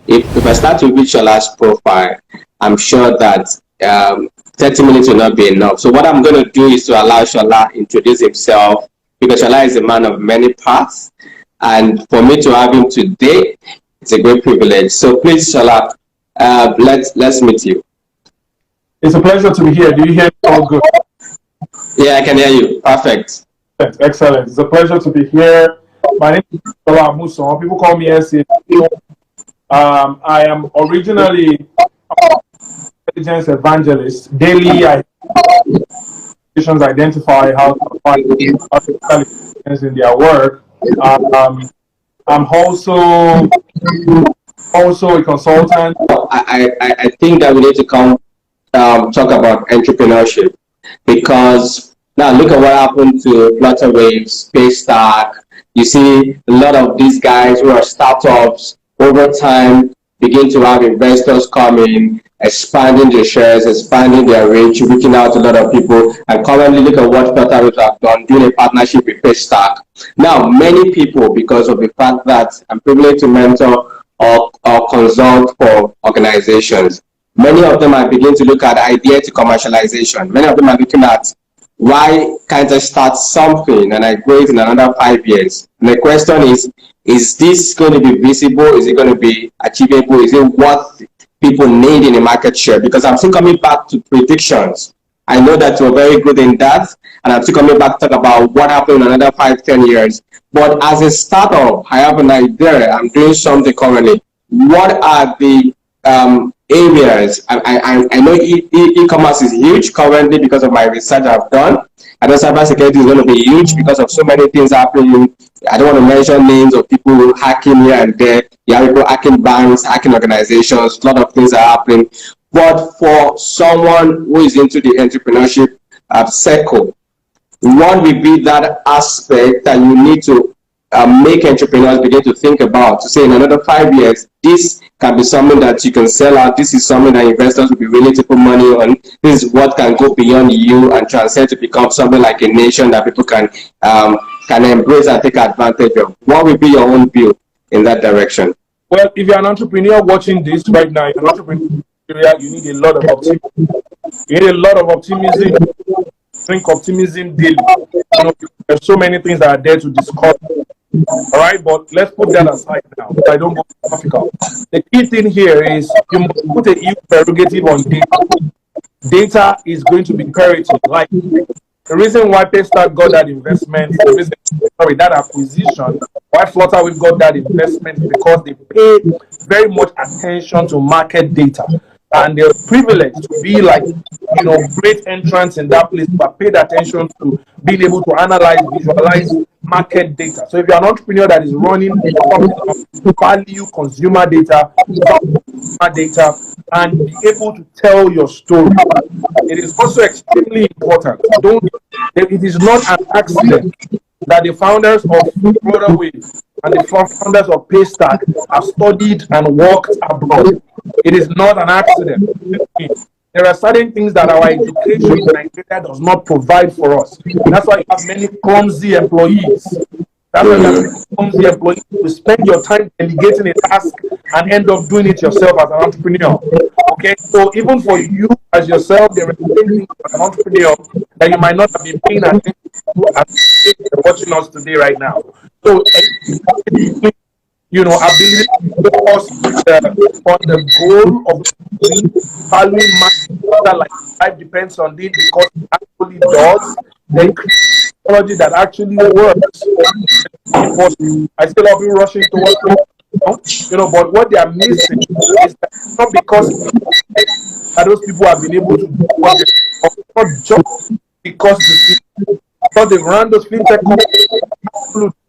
If I start to read Shola's profile, I'm sure that 30 minutes will not be enough. So what I'm going to do is to allow Shola introduce himself, because Shola is a man of many paths, and for me to have him today, it's a great privilege. So please, Shola, let's meet you. It's a pleasure to be here. Do you hear me all good? Yeah, I can hear you. Perfect. Excellent. It's a pleasure to be here. My name is Shola Amusan. People call me SA. I am originally an intelligence evangelist. Daily, I identify how to find artificial intelligence in their work. I'm also a consultant. I think that we need to come talk about entrepreneurship, because now look at what happened to Flutterwave, Paystack. You see a lot of these guys who are startups over time begin to have investors come in, expanding their shares, expanding their reach, reaching out to a lot of people. And currently look at what Flutterwave have done, doing a partnership with Paystack. Now, many people, because of the fact that I'm privileged to mentor or consult for organizations, many of them are beginning to look at idea to commercialization. Many of them are looking at, why can't I start something and I grow it in another 5 years? And the question is this going to be visible? Is it going to be achievable? Is it what people need in a market share? Because I'm still coming back to predictions. I know that you're very good in that, and I'm still coming back to talk about what happened in another 5-10 years. But as a startup, I have an idea. I'm doing something currently. What are the areas? I know e-commerce is huge currently because of my research I've done. I know cybersecurity is going to be huge because of so many things happening. I don't want to mention names of people hacking here and there. You have people hacking banks, hacking organizations. A lot of things are happening. But for someone who is into the entrepreneurship circle, what will be that aspect that you need to make entrepreneurs begin to think about, to say in another 5 years, this can be something that you can sell out. This is something that investors will be willing to put money on. This is what can go beyond you and transcend to become something like a nation that people can embrace and take advantage of. What will be your own view in that direction? Well, if you're an entrepreneur watching this right now, you're an entrepreneur, you need a lot of optimism. You need a lot of optimism. Drink optimism daily. You know, there's so many things that are there to discuss. All right, but let's put that aside now. I don't go philosophical. The key thing here is you must put a huge prerogative on data. Data is going to be imperative. Like the reason why Paystack got that investment, that acquisition, why Flutterwave got that investment, because they pay very much attention to market data. And they're privileged to be like, great entrants in that place, but paid attention to being able to analyze, visualize market data. So if you're an entrepreneur that is running value consumer data, and be able to tell your story, it is also extremely important. It is not an accident that the founders of Flutterwave and the founders of Paystack have studied and worked abroad. It is not an accident. There are certain things that our education in Nigeria does not provide for us. That's why you have many clumsy employees. That's why you have many clumsy employees who spend your time delegating a task and end up doing it yourself as an entrepreneur. Okay, so even for you as yourself, there are things as an entrepreneur that you might not have been paying attention to as you're watching us today right now. So ability to focus on the goal of valuing market like life depends on it, because it actually does. Then technology that actually works. I still have been rushing towards but what they are missing is that not because those people have been able to do what they, not just because they ran those fintech companies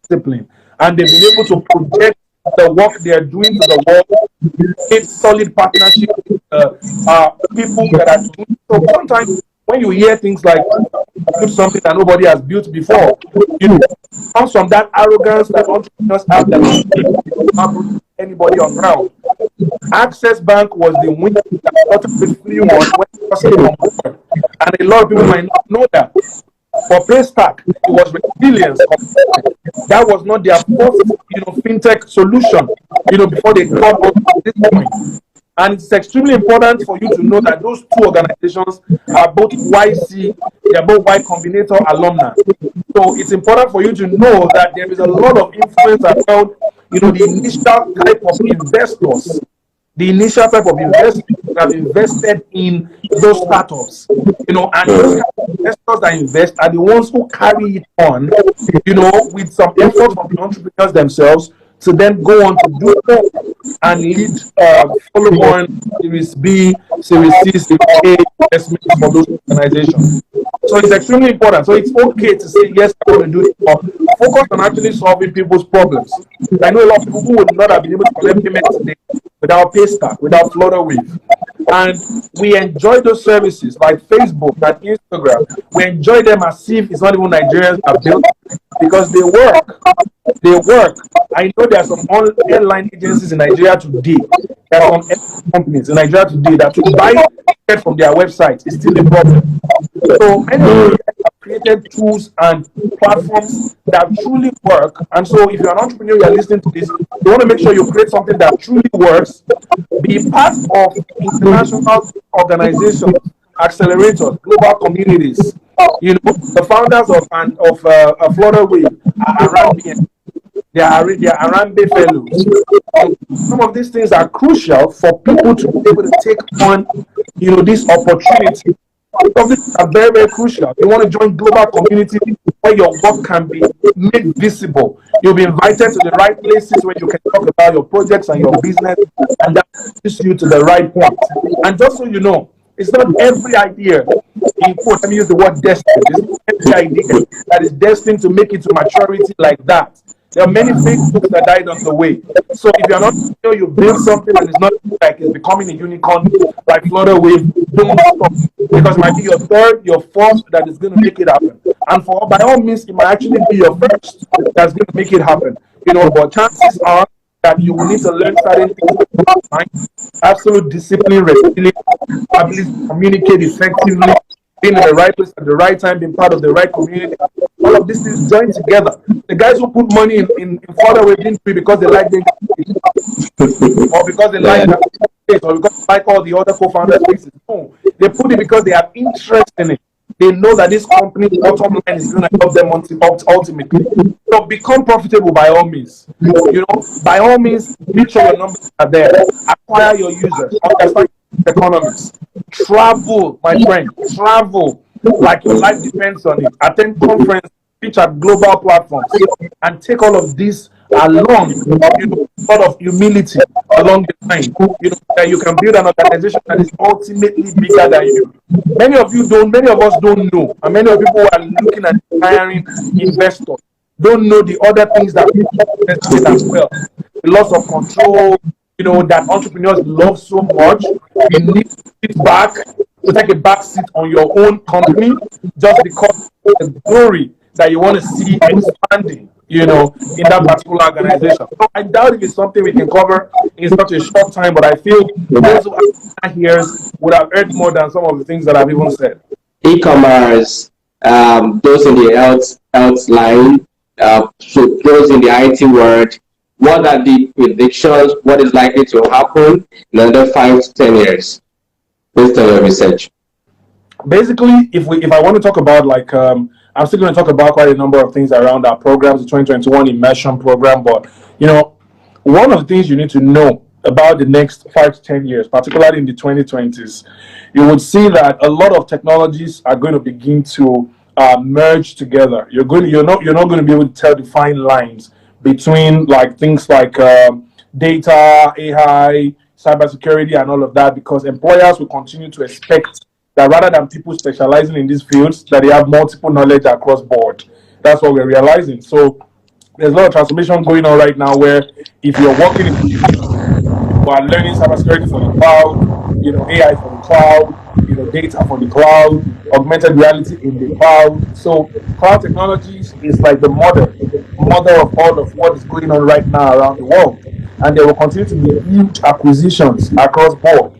discipline, and they've been able to project the work they are doing to the world, create solid partnership with people that are doing. So sometimes when you hear things like do something that nobody has built before, it comes from that arrogance that entrepreneurs have that anybody on ground. Access Bank was the winner that got the free one when it was came on board, and a lot of people might not know that. For Paystack, it was resilience. That was not their first, fintech solution. before they got up to this point. And it's extremely important for you to know that those two organizations are both YC, they're both Y Combinator alumni. So it's important for you to know that there is a lot of influence around, the initial type of investors, that have invested in those startups, and those kind of investors that invest are the ones who carry it on, with some effort from the entrepreneurs themselves to then go on to do more and lead follow-on Series B, Series C, Series A investments for those organizations. So it's extremely important. So it's okay to say, yes, I want to do it, but focus on actually solving people's problems. I know a lot of people who would not have been able to collect payments today without Paystack, without Flutterwave. And we enjoy those services like Facebook and Instagram. We enjoy them as if it's not even Nigerians that built because they work. They work. I know there are some airline agencies in Nigeria today. There are some companies in Nigeria today that to buy it from their website is still a problem. So many of you have created tools and platforms that truly work. And so if you're an entrepreneur, you're listening to this, you want to make sure you create something that truly works. Be part of international organizations, accelerators, global communities. The founders of Flutterwave are Arabian. They are Arambe fellows. Some of these things are crucial for people to be able to take on, this opportunity. Some of these are very, very crucial. You want to join global community where your work can be made visible. You'll be invited to the right places where you can talk about your projects and your business, and that leads you to the right point. And just so you know, it's not every idea, let me use the word destined. It's not every idea that is destined to make it to maturity like that. There are many books that died on the way. So if you're not sure you build something and it's not like it's becoming a unicorn like Flutterwave, don't stop. Because it might be your third, your fourth that is going to make it happen. And by all means, it might actually be your first that's going to make it happen. But chances are that you will need to learn certain things. Absolute discipline, resilience, ability to communicate effectively, being in the right place at the right time, being part of the right community. All of these things join together. The guys who put money in Flutterwave didn't do it because they like them, or because they like that, or because they like all the other co-founders' faces. No, they put it because they have interest in it. They know that this company's bottom line is going to help them ultimately. So become profitable by all means. By all means, make sure your numbers are there. Acquire your users. Understand economics. Travel, my friend. Travel like your life depends on it. Attend conferences, pitch at global platforms, and take all of this along. Sort of humility along the line. That you can build an organization that is ultimately bigger than you. Many of us don't know, and many of people who are looking at hiring investors don't know the other things that people invest in as well. The loss of control, that entrepreneurs love so much. You need to sit back, to take a back seat on your own company just because of the glory that you want to see expanding, in that particular organization. So I doubt if it's something we can cover in such a short time, but I feel those who are here would have heard more than some of the things that I've even said. E-commerce, those in the health line, so those in the IT world, what are the predictions? What is likely to happen in another 5 to 10 years based on your research? Basically, if I want to talk about I'm still going to talk about quite a number of things around our programs, the 2021 immersion program. But one of the things you need to know about the next 5 to 10 years, particularly in the 2020s, you would see that a lot of technologies are going to begin to merge together. You're not going to be able to tell the fine lines between things like data, AI, cybersecurity, and all of that, because employers will continue to expect that rather than people specializing in these fields, that they have multiple knowledge across board. That's what we're realizing. So there's a lot of transformation going on right now where if you're working in you are learning cybersecurity for the cloud, AI for the cloud, data for the cloud, augmented reality in the cloud. So cloud technologies is like the mother of all of what is going on right now around the world. And there will continue to be huge acquisitions across board.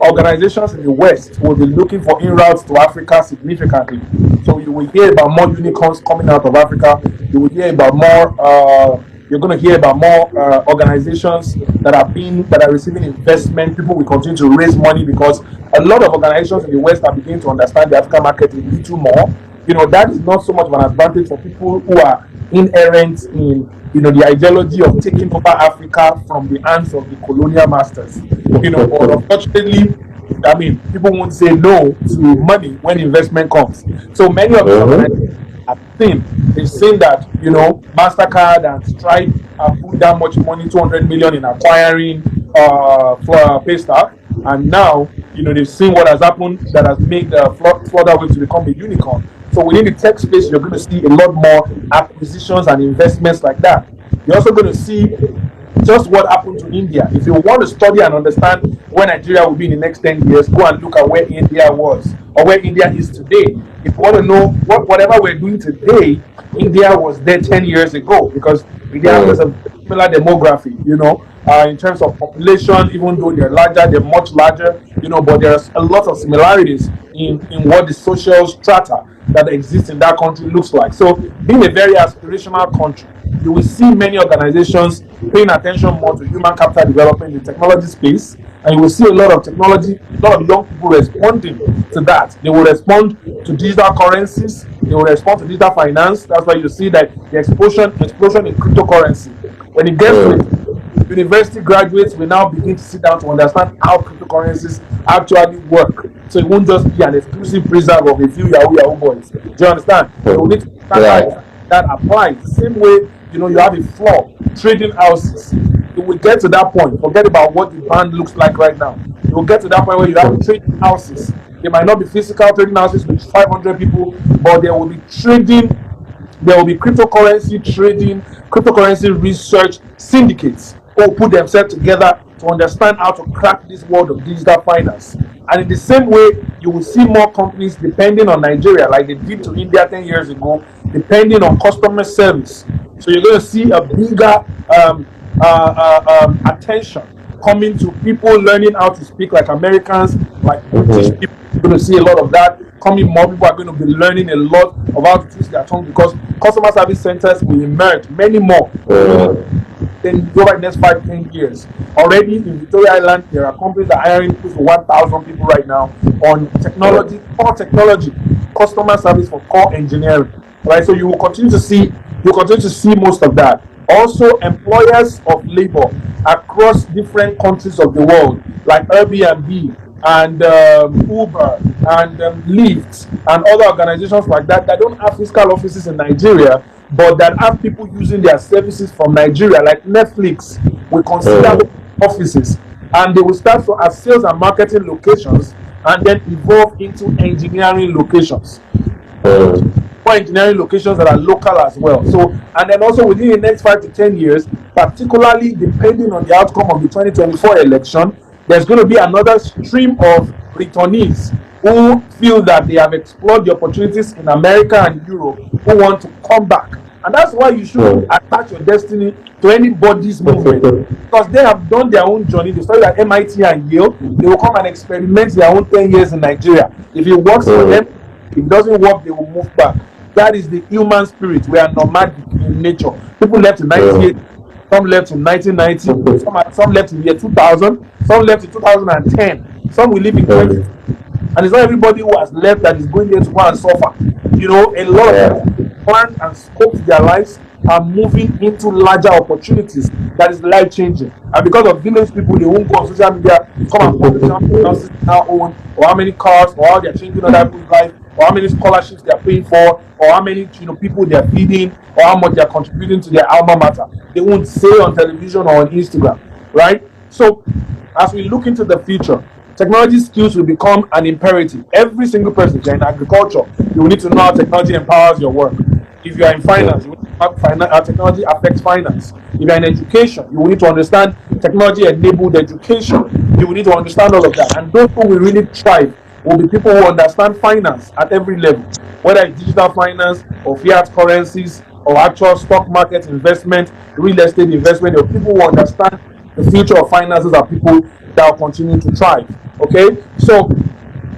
Organizations in the West will be looking for inroads to Africa significantly. So you will hear about more unicorns coming out of Africa. You will hear about more, You're going to hear about more organizations that are receiving investment. People will continue to raise money because a lot of organizations in the West are beginning to understand the African market a little more. That is not so much of an advantage for people who are inherent in the ideology of taking over Africa from the hands of the colonial masters. But unfortunately, I mean, people won't say no to money when investment comes. So many of these organizations have seen that MasterCard and Stripe have put that much money, 200 million, in acquiring for Paystack, and now they've seen what has happened that has made Flutterwave to become a unicorn. So within the tech space, you're going to see a lot more acquisitions and investments like that. You're also going to see just what happened to India. If you want to study and understand where Nigeria will be in the next 10 years, go and look at where India was or where India is today. If you want to know whatever we're doing today, India was there 10 years ago, because India has a similar demography, in terms of population. Even though they're larger, they're much larger, but there's a lot of similarities in what the social strata that exists in that country looks like. So being a very aspirational country, you will see many organizations paying attention more to human capital development in the technology space, and you will see a lot of young people responding to that. They will respond to digital currencies, they will respond to digital finance. That's why you see that the explosion in cryptocurrency. When it gets to it, university graduates will now begin to sit down to understand how cryptocurrencies actually work. So it won't just be an exclusive preserve of a few Yahoo boys. Do you understand? You will need to understand how that applies. The same way, you have a floor, trading houses. You will get to that point. Forget about what the band looks like right now. You will get to that point where you have trading houses. They might not be physical trading houses with 500 people, but there will be trading. There will be cryptocurrency trading, cryptocurrency research syndicates who put themselves together to understand how to crack this world of digital finance. And in the same way, you will see more companies depending on Nigeria, like they did to India 10 years ago, depending on customer service. So you're going to see a bigger attention coming to people learning how to speak like Americans, like British people. You're going to see a lot of that coming. More people are going to be learning a lot of how to twist their tongue, because customer service centers will emerge, many more in over the next 5-10 years. Already in Victoria Island, there are companies that are hiring close to 1,000 people right now on technology, core technology, customer service for core engineering. Right, so you will continue to see most of that. Also, employers of labor across different countries of the world, like Airbnb and Uber and Lyft and other organizations like that don't have physical offices in Nigeria, but that have people using their services from Nigeria, like Netflix will consider offices, and they will start as sales and marketing locations, and then evolve into engineering locations. Engineering locations that are local as well. So, and then also within the next 5 to 10 years, particularly depending on the outcome of the 2024 election, there's going to be another stream of returnees who feel that they have explored the opportunities in America and Europe, who want to come back. And that's why you should attach your destiny to anybody's movement, because they have done their own journey. They studied at MIT and Yale. They will come and experiment their own 10 years in Nigeria. If it works for them, if it doesn't work, they will move back. That is the human spirit. We are nomadic in nature. People left in 98, some left in 1990, some left in the year 2000, some left in 2010, some will live in 20. And it's not everybody who has left that is going there to go and suffer. A lot of people plan and scope their lives are moving into larger opportunities that is life changing. And because of village people, they won't go on social media, come and post houses now own, or how many cars, or how they're changing other people's life, or how many scholarships they're paying for, or how many people they're feeding, or how much they're contributing to their alma mater. They won't say on television or on Instagram, right? So as we look into the future, technology skills will become an imperative. Every single person, if you're in agriculture, you will need to know how technology empowers your work. If you are in finance, you will need to know how technology affects finance. If you are in education, you will need to understand technology-enabled education. You will need to understand all of that. And those who will really thrive will be people who understand finance at every level, whether it's digital finance or fiat currencies or actual stock market investment, real estate investment. There are people who understand the future of finances are people that will continue to thrive. Okay, so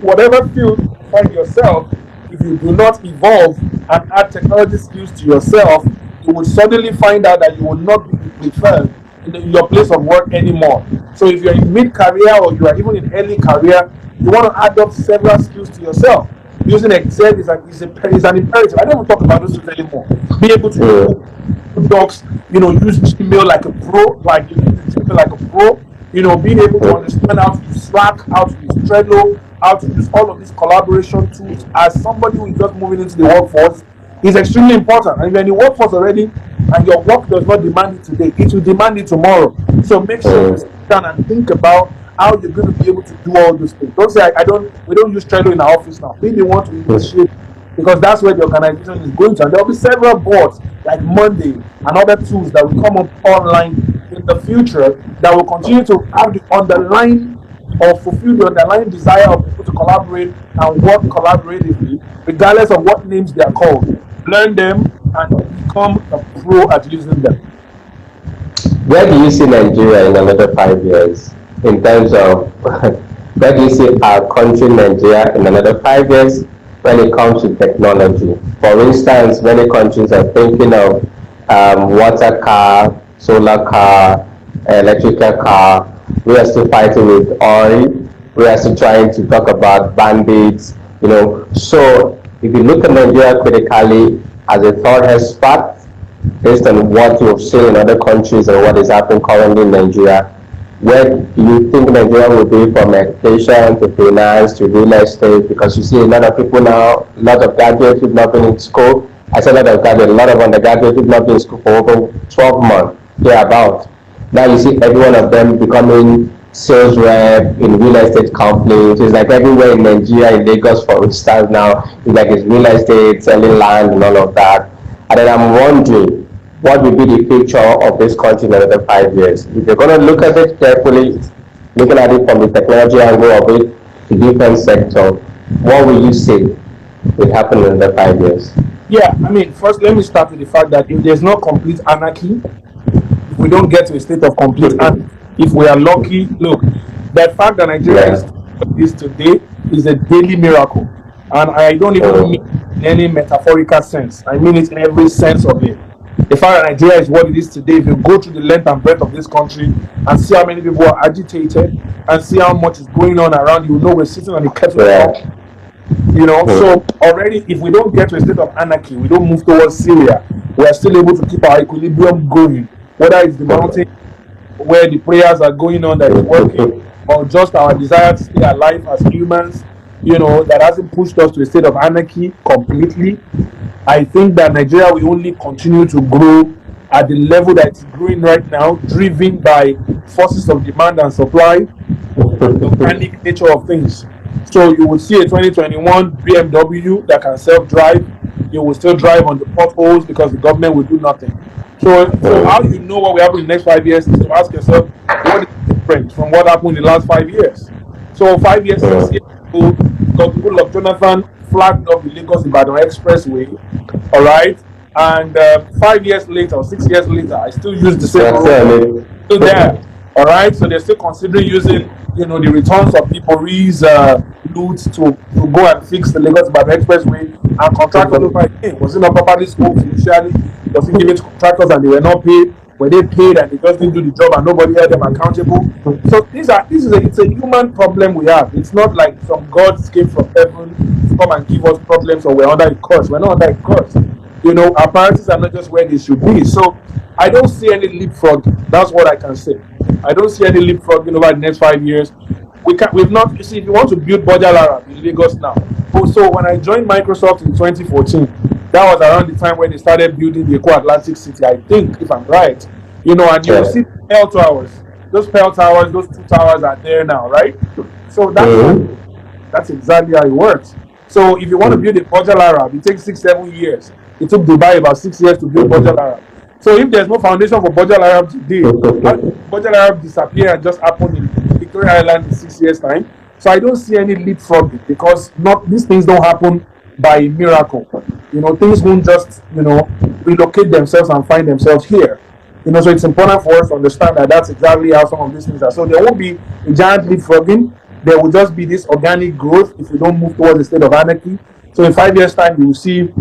whatever field you find yourself, if you do not evolve and add technology skills to yourself, you would suddenly find out that you will not be preferred in your place of work anymore. So if you're in mid-career or you are even in early career, you want to add up several skills to yourself. Using Excel is an imperative. I don't even talk about those things anymore. Be able to use Google Docs, use Gmail like a pro, like you use Gmail like a pro. Being able to understand how to use Slack, how to use Trello, how to use all of these collaboration tools as somebody who is just moving into the workforce is extremely important. And if you're in the workforce already and your work does not demand it today, it will demand it tomorrow. So make sure you sit down and think about how you're going to be able to do all those things. Don't say we don't use Trello in our office now. Be the one to initiate, because that's where the organization is going to. And there'll be several boards like Monday and other tools that will come up online in the future that will continue to have the underlying or fulfill the underlying desire of people to collaborate and work collaboratively, regardless of what names they are called. Learn them and become a pro at using them. Where do you see Nigeria in another 5 years in terms of where do you see our country, Nigeria, in another 5 years when it comes to technology? For instance, many countries are thinking of water car, solar car, electrical car. We are still fighting with oil. We are still trying to talk about bandits, So if you look at Nigeria critically as a third expert, based on what you've seen in other countries and what is happening currently in Nigeria, where do you think Nigeria will be from education to finance to real estate? Because you see a lot of people now, a lot of graduates who've not been in school. I said a lot of undergraduates who've not been in school for over 12 months, thereabout. Now you see every one of them becoming sales rep in real estate companies. It's like everywhere in Nigeria, in Lagos, for instance, now it's real estate, selling land and all of that. And then I'm wondering, what will be the picture of this country in another 5 years? If you're going to look at it carefully, looking at it from the technology angle of it, the defense sector, what will you say will happen in another 5 years? Yeah, first let me start with the fact that if there's no complete anarchy, if we don't get to a state of complete anarchy, if we are lucky, look, the fact that Nigeria is today is a daily miracle. And I don't even mean in any metaphorical sense. I mean it in every sense of it. The fact that Nigeria is what it is today, if you go through the length and breadth of this country and see how many people are agitated and see how much is going on around, you know we're sitting on the kettle of top. So already, if we don't get to a state of anarchy, we don't move towards Syria, we are still able to keep our equilibrium going, whether it's the mountain where the prayers are going on that is working, or just our desire to stay alive as humans, that hasn't pushed us to a state of anarchy completely. I think that Nigeria will only continue to grow at the level that it's growing right now, driven by forces of demand and supply, the organic nature of things. So you will see a 2021 BMW that can self-drive. You will still drive on the potholes because the government will do nothing. So how you know what will happen in the next 5 years is to ask yourself, what is different from what happened in the last 5 years? So 5 years, 6 years ago, the people of Jonathan flagged up the Lagos-Ibadan Expressway, all right? And 5 years later or 6 years later, I still use the same road. Still there, all right? So they're still considering using, the returns of people loot to go and fix the Lagos-Ibadan Expressway and contractors over again. Was it not properly scoped initially? Was it given to contractors and they were not paid? Were they paid and they just didn't do the job and nobody held them accountable? So it's a human problem we have. It's not like some gods came from heaven to come and give us problems or we're under a curse. We're not under a curse. Our priorities are not just where they should be. So I don't see any leapfrogging. That's what I can say. I don't see any leapfrogging over the next 5 years. We've not, you see, if you want to build Bojalara in Lagos now. So when I joined Microsoft in 2014, that was around the time when they started building the Atlantic City, I think, if I'm right. And you see Pearl Towers. Those Pearl Towers, those 2 towers are there now, right? So that's exactly how it works. So if you want to build a Bojalara, it takes 6-7 years. It took Dubai about 6 years to build Bojalara. So if there's no foundation for Bojalara today, Bojalara disappear and just happen in Victoria Island in 6 years' time. So I don't see any leapfrogging because these things don't happen by miracle. Things won't just, relocate themselves and find themselves here. So it's important for us to understand that that's exactly how some of these things are. So there won't be a giant leapfrogging. There will just be this organic growth if we don't move towards a state of anarchy. So in 5 years' time, you will see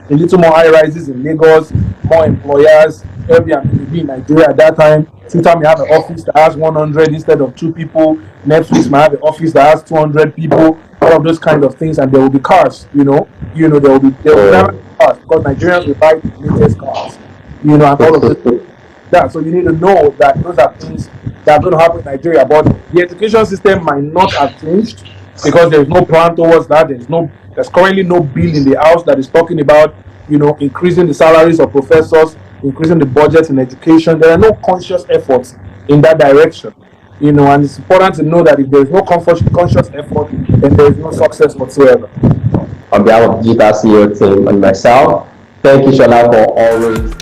a little more high rises in Lagos, more employers. Airbnb may be in Nigeria at that time. Twitter may have an office that has 100 instead of 2 people. Netflix might have an office that has 200 people. All of those kind of things, and there will be cars. There will be never cars because Nigerians will buy the latest cars. And all of this. Yeah, so you need to know that those are things that are going to happen in Nigeria. But the education system might not have changed because there is no plan towards that. There's currently no bill in the house that is talking about, increasing the salaries of professors, increasing the budget in education. There are no conscious efforts in that direction. And it's important to know that if there is no conscious effort, then there is no success whatsoever. On behalf of Digital CEO team and myself, thank you, Shola, for always